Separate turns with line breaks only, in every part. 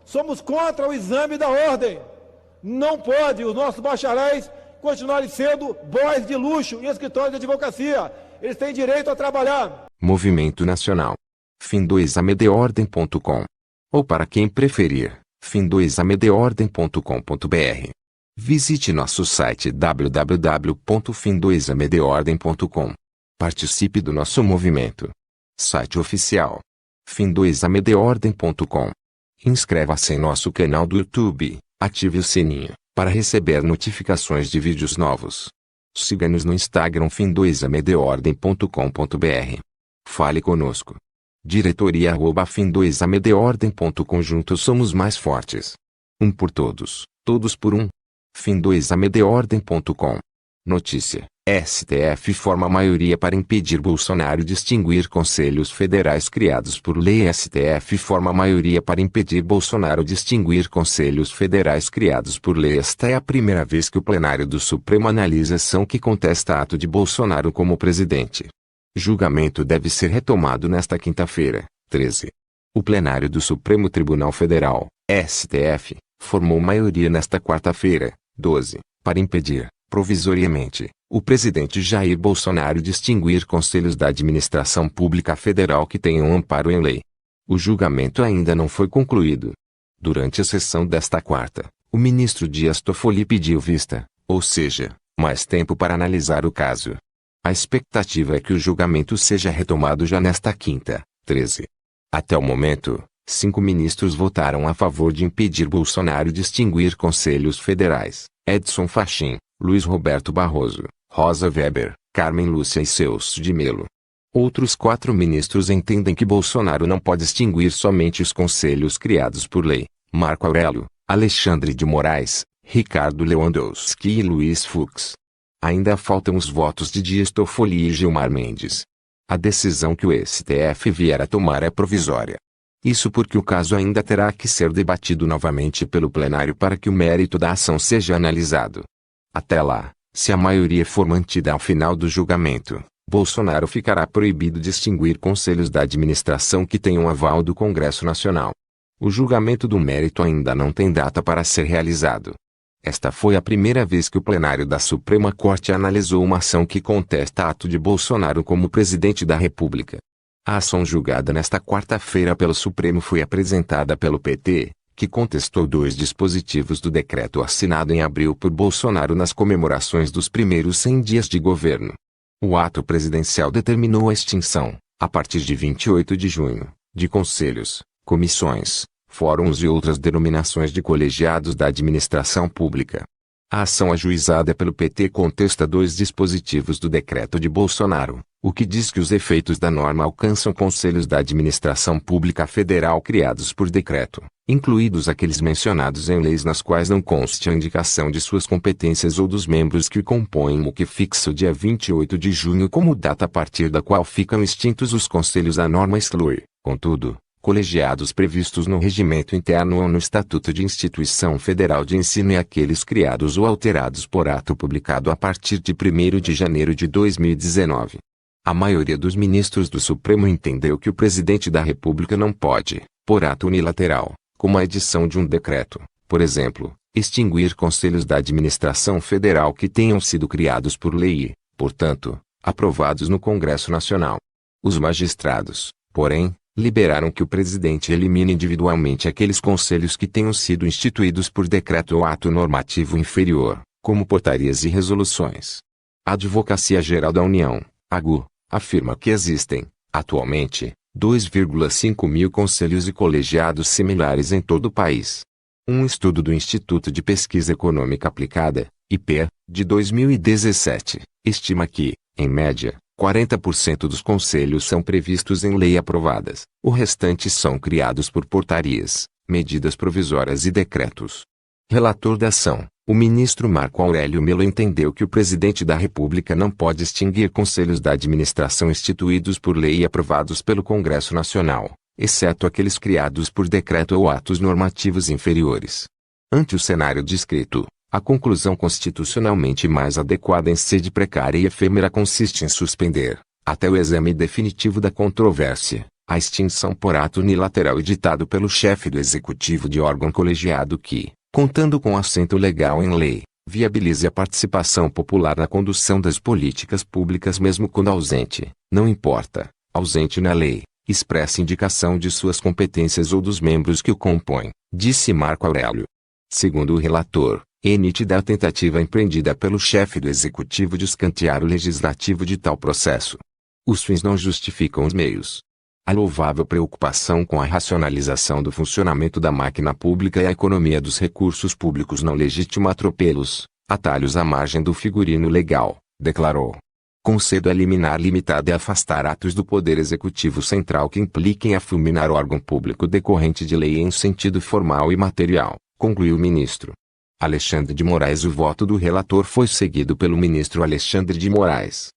Somos contra o exame da ordem. Não pode os nossos bacharéis continuarem sendo boys de luxo em escritórios de advocacia. Eles têm direito a trabalhar.
Movimento Nacional. fim2amedeordem.com. Ou para quem preferir, fim2amedeordem.com.br. Visite nosso site www.fim2amedeordem.com. Participe do nosso movimento. Site oficial: fim2amedeordem.com. Inscreva-se em nosso canal do YouTube, ative o sininho, para receber notificações de vídeos novos. Siga-nos no Instagram fim2amedeordem.com.br. Fale conosco. Diretoria@fim2amedeordem.com. Juntos somos mais fortes. Um por todos, todos por um. fim2amedeordem.com. Notícia: STF forma maioria para impedir Bolsonaro de extinguir conselhos federais criados por lei. STF forma maioria para impedir Bolsonaro de extinguir conselhos federais criados por lei. Esta é a primeira vez que o plenário do Supremo analisa ação que contesta ato de Bolsonaro como presidente. Julgamento deve ser retomado nesta quinta-feira, 13. O plenário do Supremo Tribunal Federal, STF, formou maioria nesta quarta-feira, 12, para impedir, provisoriamente, o presidente Jair Bolsonaro de extinguir conselhos da administração pública federal que tenham amparo em lei. O julgamento ainda não foi concluído. Durante a sessão desta quarta, o ministro Dias Toffoli pediu vista, ou seja, mais tempo para analisar o caso. A expectativa é que o julgamento seja retomado já nesta quinta, 13. Até o momento, 5 ministros votaram a favor de impedir Bolsonaro de extinguir conselhos federais: Edson Fachin, Luiz Roberto Barroso, Rosa Weber, Carmen Lúcia e Celso de Mello. Outros 4 ministros entendem que Bolsonaro não pode extinguir somente os conselhos criados por lei: Marco Aurélio, Alexandre de Moraes, Ricardo Lewandowski e Luiz Fux. Ainda faltam os votos de Dias Toffoli e Gilmar Mendes. A decisão que o STF vier a tomar é provisória. Isso porque o caso ainda terá que ser debatido novamente pelo plenário para que o mérito da ação seja analisado. Até lá, se a maioria for mantida ao final do julgamento, Bolsonaro ficará proibido de extinguir conselhos da administração que tenham aval do Congresso Nacional. O julgamento do mérito ainda não tem data para ser realizado. Esta foi a primeira vez que o plenário da Suprema Corte analisou uma ação que contesta ato de Bolsonaro como presidente da República. A ação julgada nesta quarta-feira pelo Supremo foi apresentada pelo PT, que contestou 2 dispositivos do decreto assinado em abril por Bolsonaro nas comemorações dos primeiros 100 dias de governo. O ato presidencial determinou a extinção, a partir de 28 de junho, de conselhos, comissões, fóruns e outras denominações de colegiados da administração pública. A ação ajuizada pelo PT contesta 2 dispositivos do decreto de Bolsonaro, o que diz que os efeitos da norma alcançam conselhos da administração pública federal criados por decreto, incluídos aqueles mencionados em leis nas quais não conste a indicação de suas competências ou dos membros que o compõem, o que fixa o dia 28 de junho como data a partir da qual ficam extintos os conselhos. A norma exclui, contudo, colegiados previstos no regimento interno ou no Estatuto de Instituição Federal de Ensino e aqueles criados ou alterados por ato publicado a partir de 1º de janeiro de 2019. A maioria dos ministros do Supremo entendeu que o presidente da República não pode, por ato unilateral, como a edição de um decreto, por exemplo, extinguir conselhos da administração federal que tenham sido criados por lei e, portanto, aprovados no Congresso Nacional. Os magistrados, porém, liberaram que o presidente elimine individualmente aqueles conselhos que tenham sido instituídos por decreto ou ato normativo inferior, como portarias e resoluções. A Advocacia Geral da União, AGU, afirma que existem, atualmente, 2,5 mil conselhos e colegiados similares em todo o país. Um estudo do Instituto de Pesquisa Econômica Aplicada, IP, de 2017, estima que, em média, 40% dos conselhos são previstos em lei aprovadas, o restante são criados por portarias, medidas provisórias e decretos. Relator da ação, o ministro Marco Aurélio Mello entendeu que o presidente da República não pode extinguir conselhos da administração instituídos por lei e aprovados pelo Congresso Nacional, exceto aqueles criados por decreto ou atos normativos inferiores. Ante o cenário descrito, a conclusão constitucionalmente mais adequada em sede precária e efêmera consiste em suspender, até o exame definitivo da controvérsia, A extinção por ato unilateral editado pelo chefe do executivo de órgão colegiado que, contando com assento legal em lei, viabilize a participação popular na condução das políticas públicas mesmo quando ausente, não importa, ausente na lei, expressa indicação de suas competências ou dos membros que o compõem, disse Marco Aurélio. Segundo o relator, é nítida a tentativa empreendida pelo chefe do executivo de escantear o legislativo de tal processo. Os fins não justificam os meios. A louvável preocupação com a racionalização do funcionamento da máquina pública e a economia dos recursos públicos não legitima atropelos, atalhos à margem do figurino legal, declarou. Concedo a liminar limitada é afastar atos do Poder Executivo Central que impliquem a fulminar órgão público decorrente de lei em sentido formal e material, concluiu o ministro Alexandre de Moraes. O voto do relator foi seguido pelo ministro Alexandre de Moraes.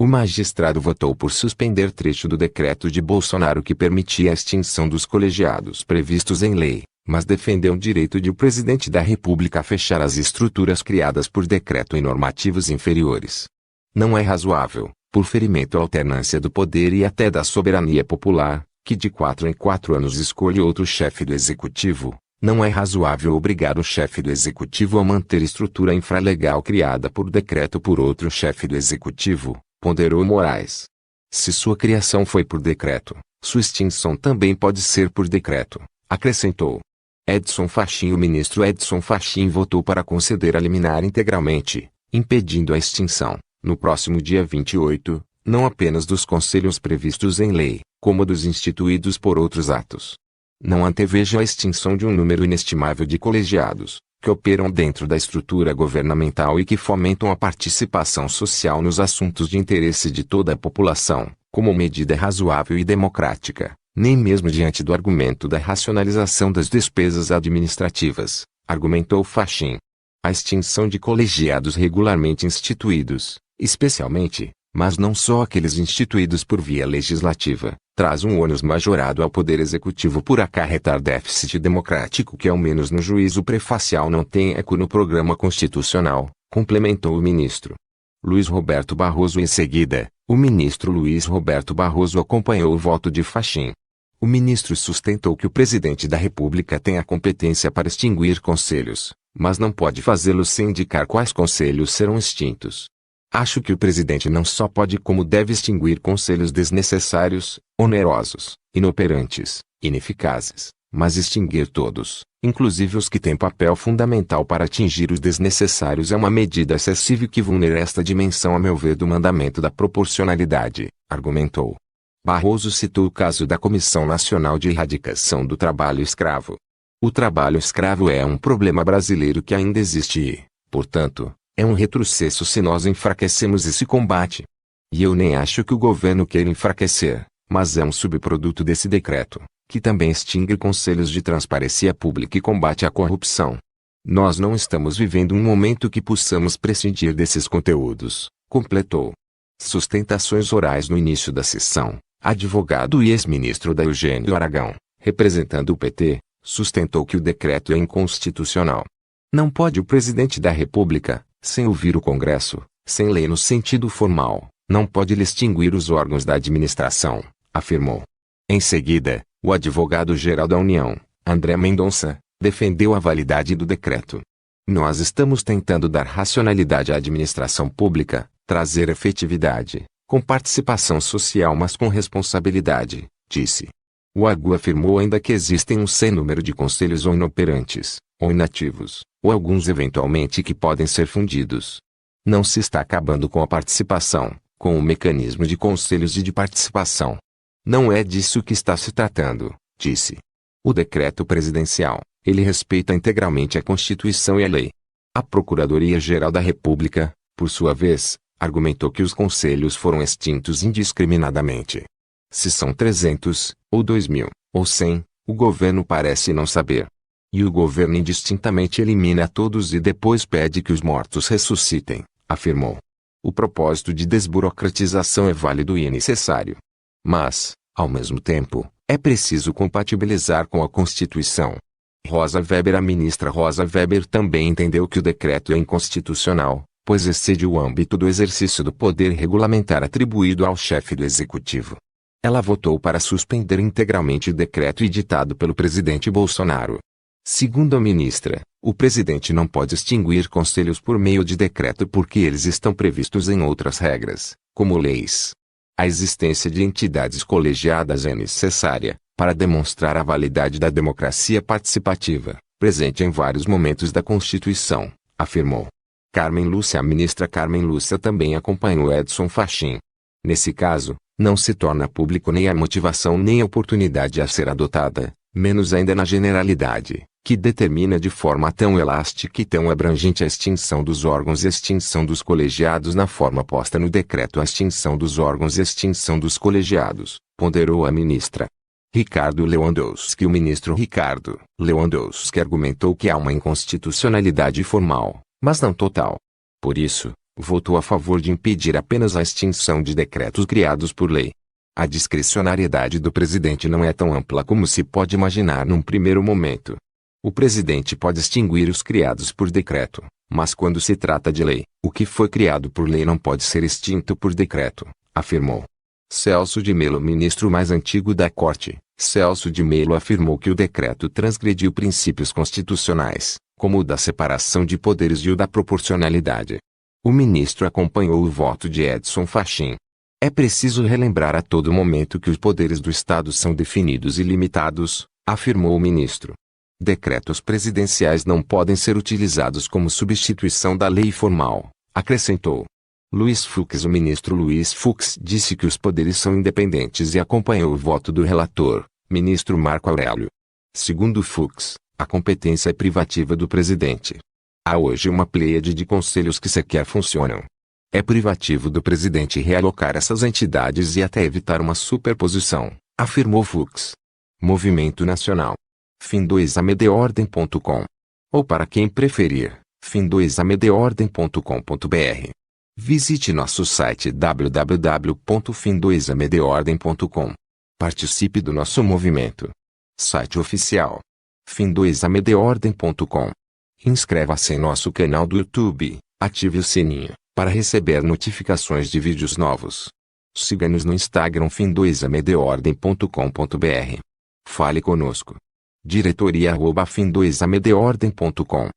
O magistrado votou por suspender trecho do decreto de Bolsonaro que permitia a extinção dos colegiados previstos em lei, mas defendeu o direito de o presidente da República fechar as estruturas criadas por decreto em normativos inferiores. Não é razoável, por ferimento à alternância do poder e até da soberania popular, que de 4 em 4 anos escolhe outro chefe do executivo. Não é razoável obrigar o chefe do executivo a manter estrutura infralegal criada por decreto por outro chefe do executivo, ponderou Moraes. Se sua criação foi por decreto, sua extinção também pode ser por decreto, acrescentou. Edson Fachin. O ministro Edson Fachin votou para conceder a liminar integralmente, impedindo a extinção, no próximo dia 28, não apenas dos conselhos previstos em lei, como dos instituídos por outros atos. Não antevejo a extinção de um número inestimável de colegiados, que operam dentro da estrutura governamental e que fomentam a participação social nos assuntos de interesse de toda a população, como medida razoável e democrática, nem mesmo diante do argumento da racionalização das despesas administrativas, argumentou Fachin. A extinção de colegiados regularmente instituídos, especialmente, mas não só aqueles instituídos por via legislativa, traz um ônus majorado ao Poder Executivo por acarretar déficit democrático que ao menos no juízo prefacial não tem eco no programa constitucional, complementou o ministro Luiz Roberto Barroso. Em seguida, o ministro Luiz Roberto Barroso acompanhou o voto de Fachin. O ministro sustentou que o presidente da República tem a competência para extinguir conselhos, mas não pode fazê-lo sem indicar quais conselhos serão extintos. Acho que o presidente não só pode como deve extinguir conselhos desnecessários, onerosos, inoperantes, ineficazes, mas extinguir todos, inclusive os que têm papel fundamental para atingir os desnecessários é uma medida excessiva que vulnera esta dimensão a meu ver do mandamento da proporcionalidade, argumentou. Barroso citou o caso da Comissão Nacional de Erradicação do Trabalho Escravo. O trabalho escravo é um problema brasileiro que ainda existe e, portanto, é um retrocesso se nós enfraquecemos esse combate. E eu nem acho que o governo queira enfraquecer, mas é um subproduto desse decreto, que também extingue conselhos de transparência pública e combate à corrupção. Nós não estamos vivendo um momento que possamos prescindir desses conteúdos, completou. Sustentações orais no início da sessão, advogado e ex-ministro da Eugênio Aragão, representando o PT, sustentou que o decreto é inconstitucional. Não pode o presidente da República, sem ouvir o Congresso, sem lei no sentido formal, não pode ele extinguir os órgãos da administração, afirmou. Em seguida, o advogado-geral da União, André Mendonça, defendeu a validade do decreto. Nós estamos tentando dar racionalidade à administração pública, trazer efetividade, com participação social mas com responsabilidade, disse. O AGU afirmou ainda que existem um sem número de conselhos ou inoperantes, ou inativos, ou alguns eventualmente que podem ser fundidos. Não se está acabando com a participação, com o mecanismo de conselhos e de participação. Não é disso que está se tratando, disse. O decreto presidencial, ele respeita integralmente a Constituição e a lei. A Procuradoria-Geral da República, por sua vez, argumentou que os conselhos foram extintos indiscriminadamente. Se são 300, ou 2.000, ou 100, o governo parece não saber. E o governo indistintamente elimina todos e depois pede que os mortos ressuscitem, afirmou. O propósito de desburocratização é válido e necessário. Mas, ao mesmo tempo, é preciso compatibilizar com a Constituição. Rosa Weber. A ministra Rosa Weber também entendeu que o decreto é inconstitucional, pois excede o âmbito do exercício do poder regulamentar atribuído ao chefe do Executivo. Ela votou para suspender integralmente o decreto editado pelo presidente Bolsonaro. Segundo a ministra, o presidente não pode extinguir conselhos por meio de decreto porque eles estão previstos em outras regras, como leis. A existência de entidades colegiadas é necessária para demonstrar a validade da democracia participativa, presente em vários momentos da Constituição, afirmou. Carmen Lúcia. A ministra Carmen Lúcia também acompanhou Edson Fachin. Nesse caso, não se torna público nem a motivação nem a oportunidade a ser adotada, menos ainda na generalidade, que determina de forma tão elástica e tão abrangente a extinção dos órgãos e extinção dos colegiados na forma posta no decreto. A extinção dos órgãos e extinção dos colegiados, ponderou a ministra. Ricardo Lewandowski. O ministro Ricardo Lewandowski argumentou que há uma inconstitucionalidade formal, mas não total. Por isso, votou a favor de impedir apenas a extinção de decretos criados por lei. A discricionariedade do presidente não é tão ampla como se pode imaginar num primeiro momento. O presidente pode extinguir os criados por decreto, mas quando se trata de lei, o que foi criado por lei não pode ser extinto por decreto, afirmou. Celso de Mello. Ministro mais antigo da Corte, Celso de Mello afirmou que o decreto transgrediu princípios constitucionais, como o da separação de poderes e o da proporcionalidade. O ministro acompanhou o voto de Edson Fachin. É preciso relembrar a todo momento que os poderes do Estado são definidos e limitados, afirmou o ministro. Decretos presidenciais não podem ser utilizados como substituição da lei formal, acrescentou. Luiz Fux. O ministro Luiz Fux disse que os poderes são independentes e acompanhou o voto do relator, ministro Marco Aurélio. Segundo Fux, a competência é privativa do presidente. Há hoje uma pleiade de conselhos que sequer funcionam. É privativo do presidente realocar essas entidades e até evitar uma superposição, afirmou Fux. Movimento Nacional. Fim2amedordem.com. Ou para quem preferir, fim2amedordem.com.br. Visite nosso site www.fim2amedordem.com. Participe do nosso movimento. Site oficial: fim2amedordem.com. Inscreva-se em nosso canal do YouTube, ative o sininho, para receber notificações de vídeos novos. Siga-nos no Instagram fim2amedordem.com.br. Fale conosco. diretoria@fim2amedordem.com